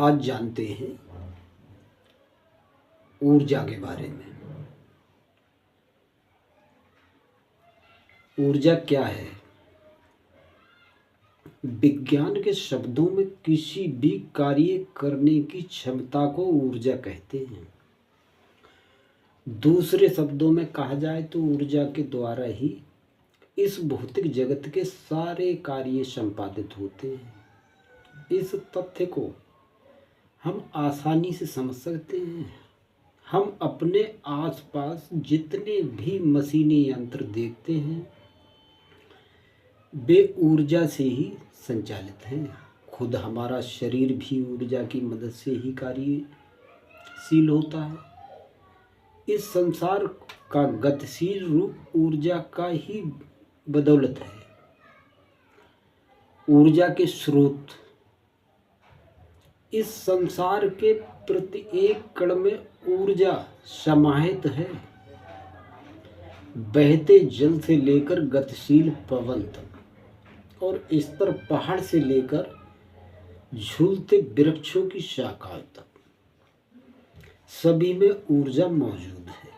आज जानते हैं ऊर्जा के बारे में। ऊर्जा क्या है? विज्ञान के शब्दों में किसी भी कार्य करने की क्षमता को ऊर्जा कहते हैं। दूसरे शब्दों में कहा जाए तो ऊर्जा के द्वारा ही इस भौतिक जगत के सारे कार्य संपादित होते हैं। इस तथ्य को हम आसानी से समझ सकते हैं। हम अपने आसपास जितने भी मशीनी यंत्र देखते हैं वे ऊर्जा से ही संचालित हैं। खुद हमारा शरीर भी ऊर्जा की मदद से ही कार्यशील होता है। इस संसार का गतिशील रूप ऊर्जा का ही बदौलत है। ऊर्जा के स्रोत इस संसार के प्रत्येक कण में ऊर्जा समाहित है। बहते जल से लेकर गतिशील पवन तक और स्तर पहाड़ से लेकर झूलते वृक्षों की शाखाओं तक सभी में ऊर्जा मौजूद है।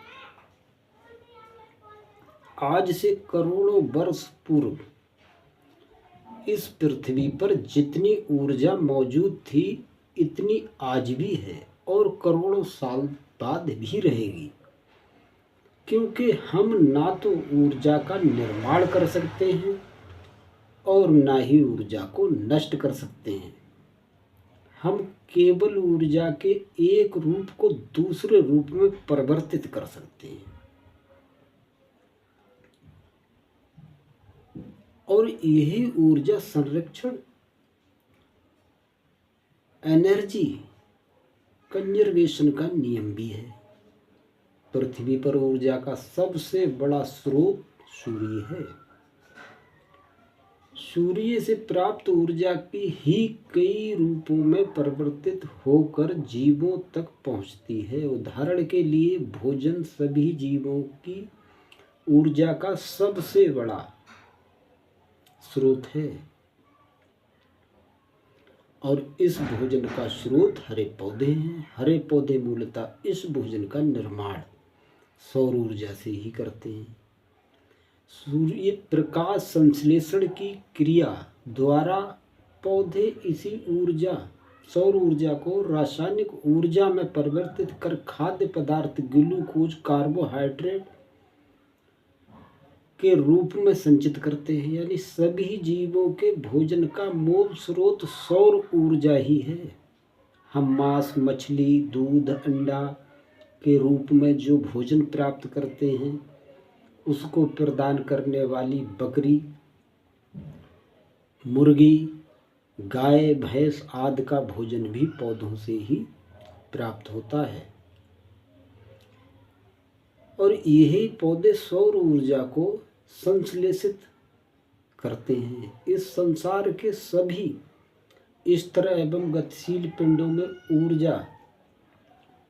आज से करोड़ों वर्ष पूर्व इस पृथ्वी पर जितनी ऊर्जा मौजूद थी इतनी आज भी है और करोड़ों साल बाद भी रहेगी, क्योंकि हम ना तो ऊर्जा का निर्माण कर सकते हैं और ना ही ऊर्जा को नष्ट कर सकते हैं। हम केवल ऊर्जा के एक रूप को दूसरे रूप में परिवर्तित कर सकते हैं और यही ऊर्जा संरक्षण एनर्जी कंजर्वेशन का नियम भी है। पृथ्वी पर ऊर्जा का सबसे बड़ा स्रोत सूर्य है। सूर्य से प्राप्त ऊर्जा की ही कई रूपों में परिवर्तित होकर जीवों तक पहुंचती है। उदाहरण के लिए भोजन सभी जीवों की ऊर्जा का सबसे बड़ा स्रोत है और इस भोजन का स्रोत हरे पौधे हैं। हरे पौधे मूलतः इस भोजन का निर्माण सौर ऊर्जा से ही करते हैं। सूर्य प्रकाश संश्लेषण की क्रिया द्वारा पौधे इसी ऊर्जा सौर ऊर्जा को रासायनिक ऊर्जा में परिवर्तित कर खाद्य पदार्थ ग्लूकोज कार्बोहाइड्रेट के रूप में संचित करते हैं। यानी सभी जीवों के भोजन का मूल स्रोत सौर ऊर्जा ही है। हम मांस, मछली, दूध, अंडा के रूप में जो भोजन प्राप्त करते हैं उसको प्रदान करने वाली बकरी, मुर्गी, गाय, भैंस आदि का भोजन भी पौधों से ही प्राप्त होता है और यही पौधे सौर ऊर्जा को संश्लेषित करते हैं। इस संसार के सभी स्तर एवं गतिशील पिंडों में ऊर्जा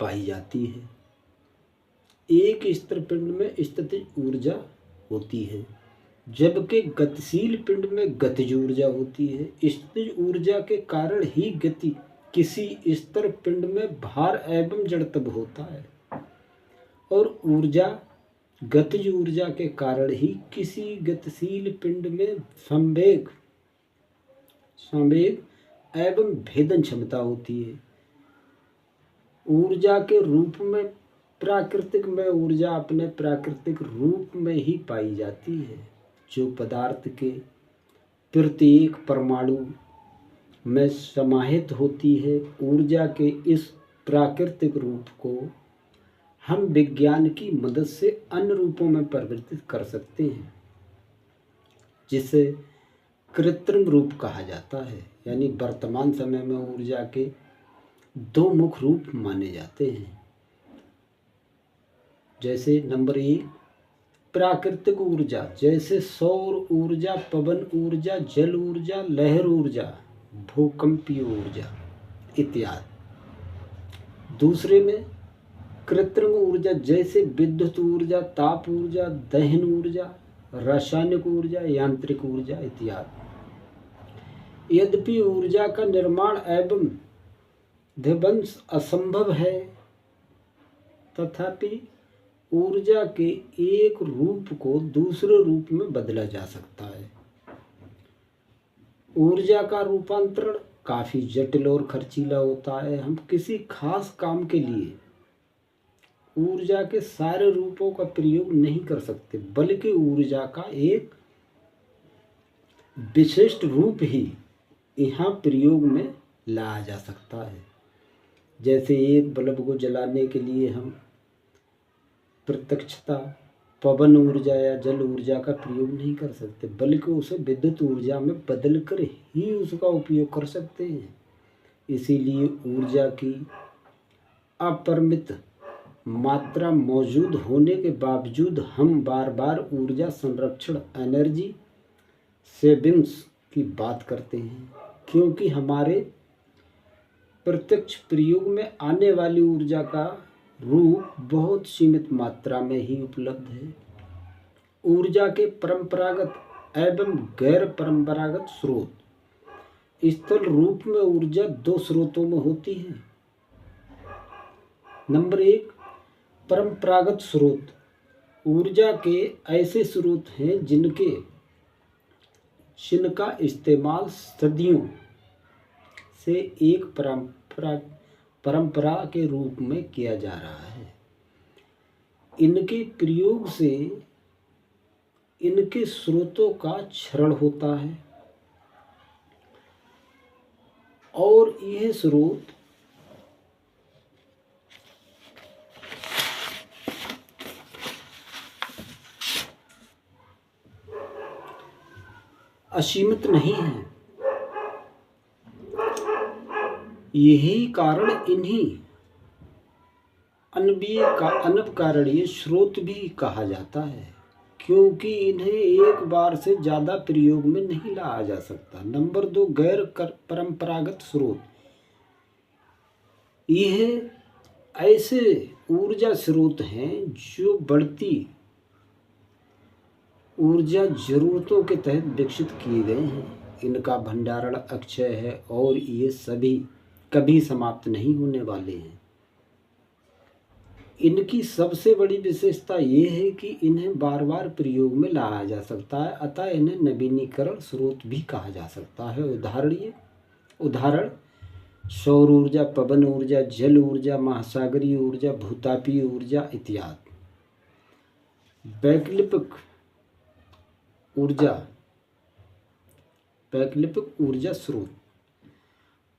पाई जाती है। एक स्तर पिंड में स्थितिज ऊर्जा होती है जबकि गतिशील पिंड में गतिज ऊर्जा होती है। स्थितिज ऊर्जा के कारण ही गति किसी स्तर पिंड में भार एवं जड़त्व होता है और ऊर्जा गतिज ऊर्जा के कारण ही किसी गतिशील पिंड में संवेग एवं भेदन क्षमता होती है। ऊर्जा के रूप में प्राकृतिक में ऊर्जा अपने प्राकृतिक रूप में ही पाई जाती है जो पदार्थ के प्रत्येक परमाणु में समाहित होती है। ऊर्जा के इस प्राकृतिक रूप को हम विज्ञान की मदद से अन्य रूपों में परिवर्तित कर सकते हैं जिसे कृत्रिम रूप कहा जाता है। यानी वर्तमान समय में ऊर्जा के दो मुख्य रूप माने जाते हैं। जैसे नंबर 1 प्राकृतिक ऊर्जा, जैसे सौर ऊर्जा, पवन ऊर्जा, जल ऊर्जा, लहर ऊर्जा, भूकंपीय ऊर्जा इत्यादि। दूसरे में कृत्रिम ऊर्जा, जैसे विद्युत ऊर्जा, ताप ऊर्जा, दहन ऊर्जा, रासायनिक ऊर्जा, यांत्रिक ऊर्जा इत्यादि। यद्यपि ऊर्जा का निर्माण एवं ध्वंस असंभव है, तथापि ऊर्जा के एक रूप को दूसरे रूप में बदला जा सकता है। ऊर्जा का रूपांतरण काफ़ी जटिल और खर्चीला होता है। हम किसी खास काम के लिए ऊर्जा के सारे रूपों का प्रयोग नहीं कर सकते, बल्कि ऊर्जा का एक विशिष्ट रूप ही यहाँ प्रयोग में लाया जा सकता है। जैसे एक बल्ब को जलाने के लिए हम प्रत्यक्षता पवन ऊर्जा या जल ऊर्जा का प्रयोग नहीं कर सकते, बल्कि उसे विद्युत ऊर्जा में बदलकर ही उसका उपयोग कर सकते हैं। इसीलिए ऊर्जा की अपरिमित मात्रा मौजूद होने के बावजूद हम बार बार ऊर्जा संरक्षण एनर्जी सेविंग्स की बात करते हैं, क्योंकि हमारे प्रत्यक्ष प्रयोग में आने वाली ऊर्जा का रूप बहुत सीमित मात्रा में ही उपलब्ध है। ऊर्जा के परंपरागत एवं गैर परंपरागत स्रोत। स्थूल रूप में ऊर्जा दो स्रोतों में होती है। नंबर 1, परंपरागत स्रोत। ऊर्जा के ऐसे स्रोत हैं जिनका इस्तेमाल सदियों से एक परंपरा के रूप में किया जा रहा है। इनके प्रयोग से इनके स्रोतों का क्षरण होता है और यह स्रोत असीमित नहीं है। यही कारण इन्हीं अनवकारणीय स्रोत भी कहा जाता है, क्योंकि इन्हें एक बार से ज़्यादा प्रयोग में नहीं लाया जा सकता। नंबर 2, गैर परंपरागत स्रोत। यह ऐसे ऊर्जा स्रोत हैं जो बढ़ती ऊर्जा जरूरतों के तहत विकसित किए गए हैं। इनका भंडारण अक्षय है और ये सभी कभी समाप्त नहीं होने वाले हैं। इनकी सबसे बड़ी विशेषता ये है कि इन्हें बार बार प्रयोग में लाया जा सकता है, अतः इन्हें नवीनीकरण स्रोत भी कहा जा सकता है। उदाहरण सौर ऊर्जा, पवन ऊर्जा, जल ऊर्जा, महासागरीय ऊर्जा, भूतापीय ऊर्जा इत्यादि। वैकल्पिक ऊर्जा स्रोत।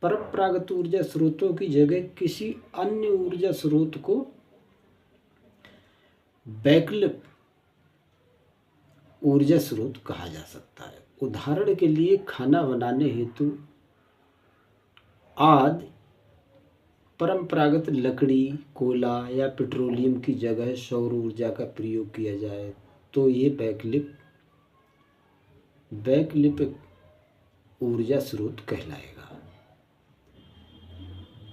परंपरागत ऊर्जा स्रोतों की जगह किसी अन्य ऊर्जा स्रोत को वैकल्पिक ऊर्जा स्रोत कहा जा सकता है। उदाहरण के लिए खाना बनाने हेतु आदि परंपरागत लकड़ी, कोयला या पेट्रोलियम की जगह सौर ऊर्जा का प्रयोग किया जाए तो ये वैकल्पिक ऊर्जा स्रोत कहलाएगा।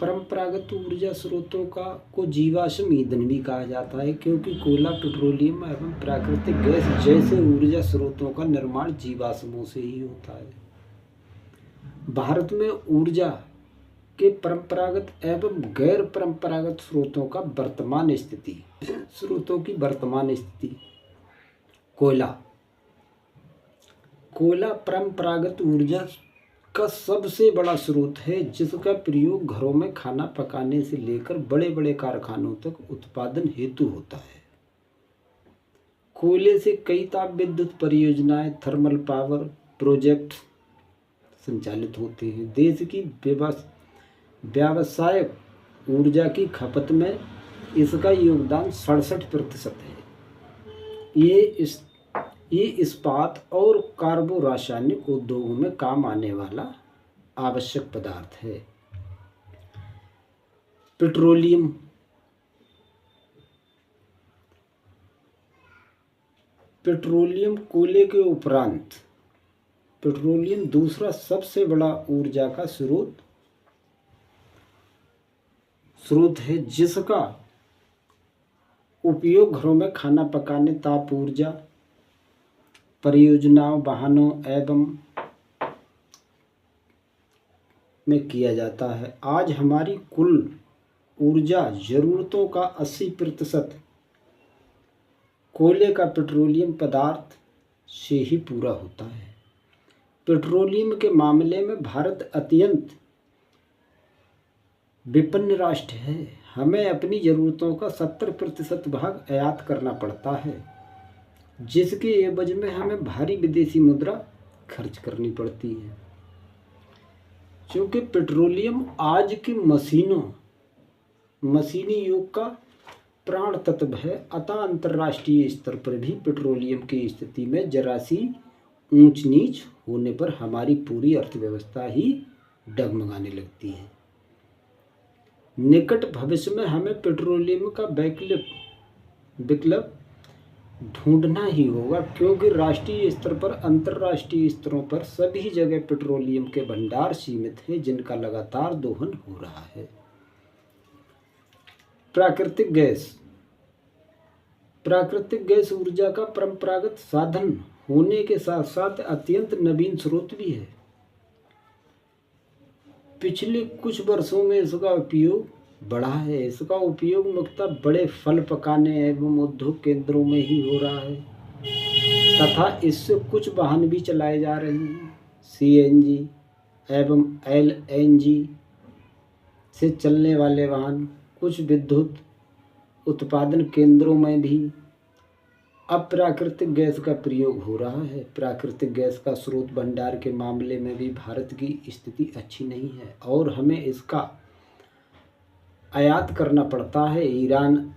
परंपरागत ऊर्जा स्रोतों को जीवाश्म ईंधन भी कहा जाता है, क्योंकि कोयला, पेट्रोलियम एवं प्राकृतिक गैस जैसे ऊर्जा स्रोतों का निर्माण जीवाश्मों से ही होता है। भारत में ऊर्जा के परंपरागत एवं गैर परंपरागत स्रोतों की वर्तमान स्थिति। कोयला परंपरागत ऊर्जा का सबसे बड़ा स्रोत है, जिसका प्रयोग घरों में खाना पकाने से लेकर बड़े बड़े कारखानों तक उत्पादन हेतु होता है। कोयले से कई ताप विद्युत परियोजनाएं, थर्मल पावर प्रोजेक्ट संचालित होते हैं। देश की व्यावसायिक ऊर्जा की खपत में इसका योगदान 67% है। ये इस्पात और कार्बो रासायनिक उद्योगों में काम आने वाला आवश्यक पदार्थ है। पेट्रोलियम कोयले के उपरांत पेट्रोलियम दूसरा सबसे बड़ा ऊर्जा का स्रोत है, जिसका उपयोग घरों में खाना पकाने, ताप ऊर्जा परियोजनाओं, वाहनों एवं में किया जाता है। आज हमारी कुल ऊर्जा ज़रूरतों का 80% कोयले का पेट्रोलियम पदार्थ से ही पूरा होता है। पेट्रोलियम के मामले में भारत अत्यंत विपन्न राष्ट्र है। हमें अपनी ज़रूरतों का 70% भाग आयात करना पड़ता है, जिसके एवज में हमें भारी विदेशी मुद्रा खर्च करनी पड़ती है। क्योंकि पेट्रोलियम आज की मशीनी युग का प्राण तत्व है, अतः अंतर्राष्ट्रीय स्तर पर भी पेट्रोलियम की स्थिति में जरा सी ऊंच नीच होने पर हमारी पूरी अर्थव्यवस्था ही डगमगाने लगती है। निकट भविष्य में हमें पेट्रोलियम का विकल्प ढूंढना ही होगा, क्योंकि राष्ट्रीय स्तर पर अंतर्राष्ट्रीय स्तरों पर सभी जगह पेट्रोलियम के भंडार सीमित हैं, जिनका लगातार दोहन हो रहा है। प्राकृतिक गैस ऊर्जा का परंपरागत साधन होने के साथ साथ अत्यंत नवीन स्रोत भी है। पिछले कुछ वर्षों में इसका उपयोग बढ़ा है। इसका उपयोग मुख्यतः बड़े फल पकाने एवं उद्योग केंद्रों में ही हो रहा है तथा इससे कुछ वाहन भी चलाए जा रहे हैं। CNG एवं LNG से चलने वाले वाहन, कुछ विद्युत उत्पादन केंद्रों में भी अब प्राकृतिक गैस का प्रयोग हो रहा है। प्राकृतिक गैस का स्रोत भंडार के मामले में भी भारत की स्थिति अच्छी नहीं है और हमें इसका आयात करना पड़ता है ईरान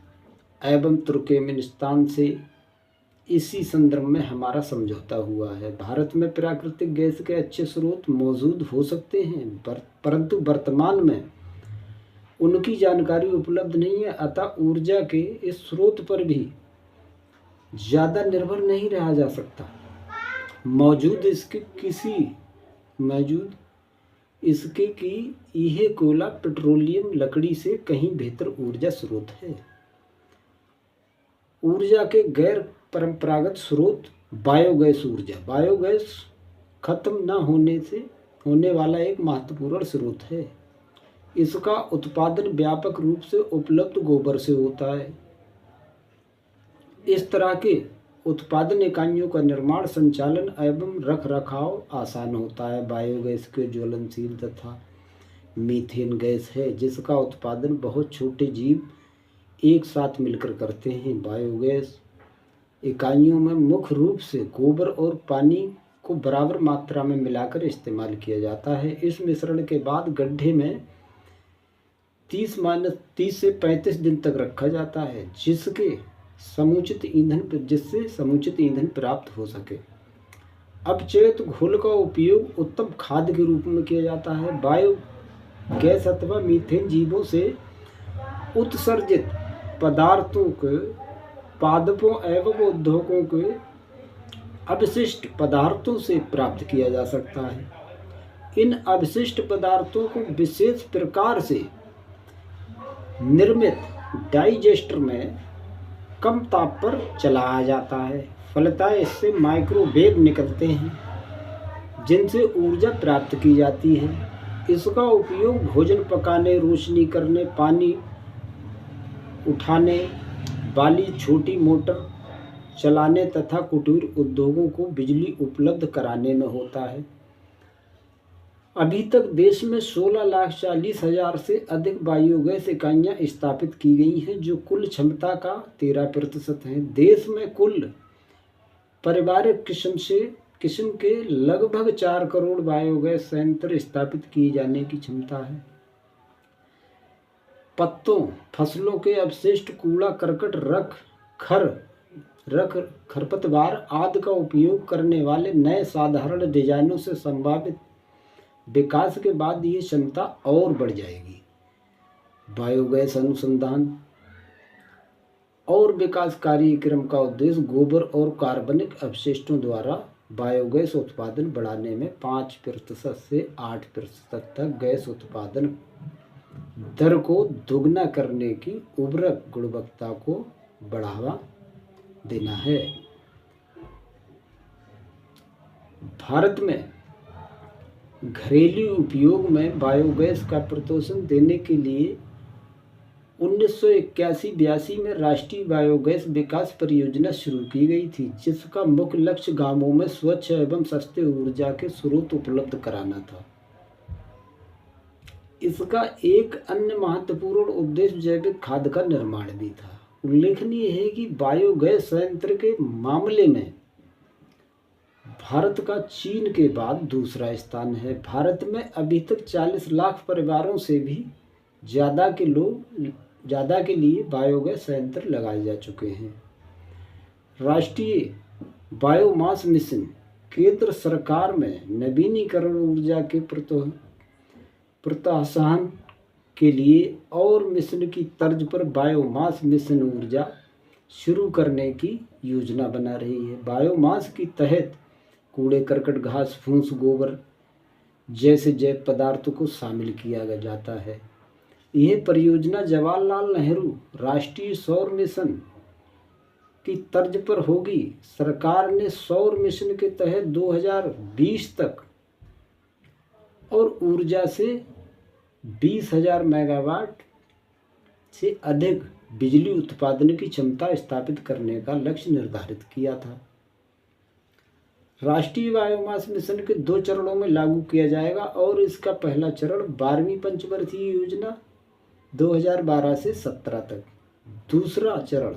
एवं तुर्कमेनिस्तान से। इसी संदर्भ में हमारा समझौता हुआ है। भारत में प्राकृतिक गैस के अच्छे स्रोत मौजूद हो सकते हैं, परंतु वर्तमान में उनकी जानकारी उपलब्ध नहीं है, अतः ऊर्जा के इस स्रोत पर भी ज़्यादा निर्भर नहीं रहा जा सकता। मौजूद इसके कि यह कोयला पेट्रोलियम लकड़ी से कहीं बेहतर ऊर्जा स्रोत है। ऊर्जा के गैर परंपरागत स्रोत बायोगैस ऊर्जा। बायोगैस खत्म न होने से होने वाला एक महत्वपूर्ण स्रोत है। इसका उत्पादन व्यापक रूप से उपलब्ध गोबर से होता है। इस तरह के उत्पादन इकाइयों का निर्माण, संचालन एवं रखरखाव आसान होता है। बायोगैस के ज्वलनशील तथा मीथेन गैस है, जिसका उत्पादन बहुत छोटे जीव एक साथ मिलकर करते हैं। बायोगैस इकाइयों में मुख्य रूप से गोबर और पानी को बराबर मात्रा में मिलाकर इस्तेमाल किया जाता है। इस मिश्रण के बाद गड्ढे में 30 से 35 दिन तक रखा जाता है, जिससे समुचित ईंधन प्राप्त हो सके। अपचयित घोल का उपयोग उत्तम खाद्य के रूप में किया जाता है। बायोगैस अथवा मीथेन जीवों से उत्सर्जित पदार्थों के पादपों एवं उद्योगों के अवशिष्ट पदार्थों से प्राप्त किया जा सकता है। इन अवशिष्ट पदार्थों को विशेष प्रकार से निर्मित डाइजेस्टर में कम ताप पर चलाया जाता है। फलतः इससे माइक्रोवेव निकलते हैं, जिनसे ऊर्जा प्राप्त की जाती है। इसका उपयोग भोजन पकाने, रोशनी करने, पानी उठाने वाली छोटी मोटर चलाने तथा कुटीर उद्योगों को बिजली उपलब्ध कराने में होता है। अभी तक देश में 16,40,000 से अधिक बायोगैस इकाइयाँ स्थापित की गई हैं, जो कुल क्षमता का 13% है। देश में कुल पारिवारिक किस्म के लगभग 4 करोड़ बायोगैस संयंत्र स्थापित किए जाने की क्षमता है। पत्तों, फसलों के अपशिष्ट, कूड़ा करकट, खरपतवार आदि का उपयोग करने वाले नए साधारण डिजाइनों से संभावित विकास के बाद ये क्षमता और बढ़ जाएगी। बायोगैस अनुसंधान और विकास कार्यक्रम का उद्देश्य गोबर और कार्बनिक अपशिष्टों द्वारा बायोगैस उत्पादन बढ़ाने में 5% से 8% तक गैस उत्पादन दर को दोगुना करने की उर्वरक गुणवत्ता को बढ़ावा देना है। भारत में घरेलू उपयोग में बायोगैस का प्रोत्साहन देने के लिए 1981-82 में राष्ट्रीय बायोगैस विकास परियोजना शुरू की गई थी, जिसका मुख्य लक्ष्य गांवों में स्वच्छ एवं सस्ते ऊर्जा के स्रोत उपलब्ध कराना था। इसका एक अन्य महत्वपूर्ण उद्देश्य जैविक खाद का निर्माण भी था। उल्लेखनीय है कि बायोगैस संयंत्र के मामले में भारत का चीन के बाद दूसरा स्थान है। भारत में अभी तक 40 लाख परिवारों से भी ज़्यादा के लिए बायोगैस संयंत्र लगाए जा चुके हैं। राष्ट्रीय बायोमास मिशन केंद्र सरकार में नवीनीकरण ऊर्जा के प्रोत्साहन के लिए और मिशन की तर्ज पर बायोमास मिशन ऊर्जा शुरू करने की योजना बना रही है। बायोमास के तहत कूड़े करकट, घास फूस, गोबर जैसे जैव पदार्थों को शामिल किया जाता है। यह परियोजना जवाहरलाल नेहरू राष्ट्रीय सौर मिशन की तर्ज पर होगी। सरकार ने सौर मिशन के तहत 2020 तक और ऊर्जा से 20,000 मेगावाट से अधिक बिजली उत्पादन की क्षमता स्थापित करने का लक्ष्य निर्धारित किया था। राष्ट्रीय बायोमास मिशन के 2 चरणों में लागू किया जाएगा और इसका पहला चरण 12वीं पंचवर्षीय योजना 2012 से 17 तक, दूसरा चरण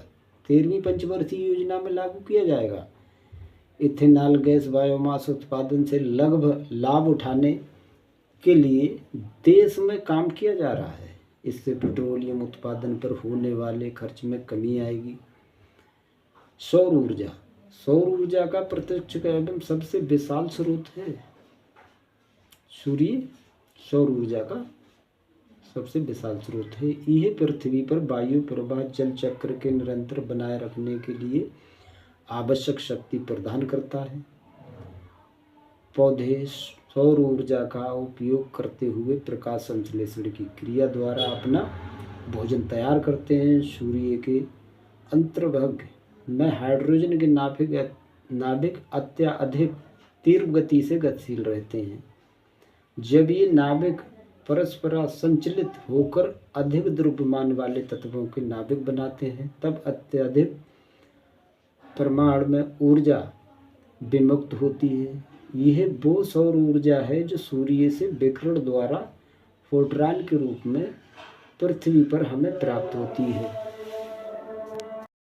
13वीं पंचवर्षीय योजना में लागू किया जाएगा। इथेनॉल गैस बायोमास उत्पादन से लगभग लाभ उठाने के लिए देश में काम किया जा रहा है। इससे पेट्रोलियम उत्पादन पर होने वाले खर्च में कमी आएगी। सौर ऊर्जा का प्रत्यक्ष एवं सबसे विशाल स्रोत है। सूर्य सौर ऊर्जा का सबसे विशाल स्रोत है। यह पृथ्वी पर वायु प्रवाह जल चक्र के निरंतर बनाए रखने के लिए आवश्यक शक्ति प्रदान करता है। पौधे सौर ऊर्जा का उपयोग करते हुए प्रकाश संश्लेषण की क्रिया द्वारा अपना भोजन तैयार करते हैं। सूर्य के अंतर्भाग में हाइड्रोजन के नाभिक अत्यधिक तीव्र गति से गतिशील रहते हैं। जब ये नाभिक परस्पर संचलित होकर अधिक द्रव्यमान वाले तत्वों के नाभिक बनाते हैं, तब अत्यधिक परिमाण में ऊर्जा विमुक्त होती है। यह वो सौर ऊर्जा है जो सूर्य से विकिरण द्वारा फोटॉन के रूप में पृथ्वी पर हमें प्राप्त होती है।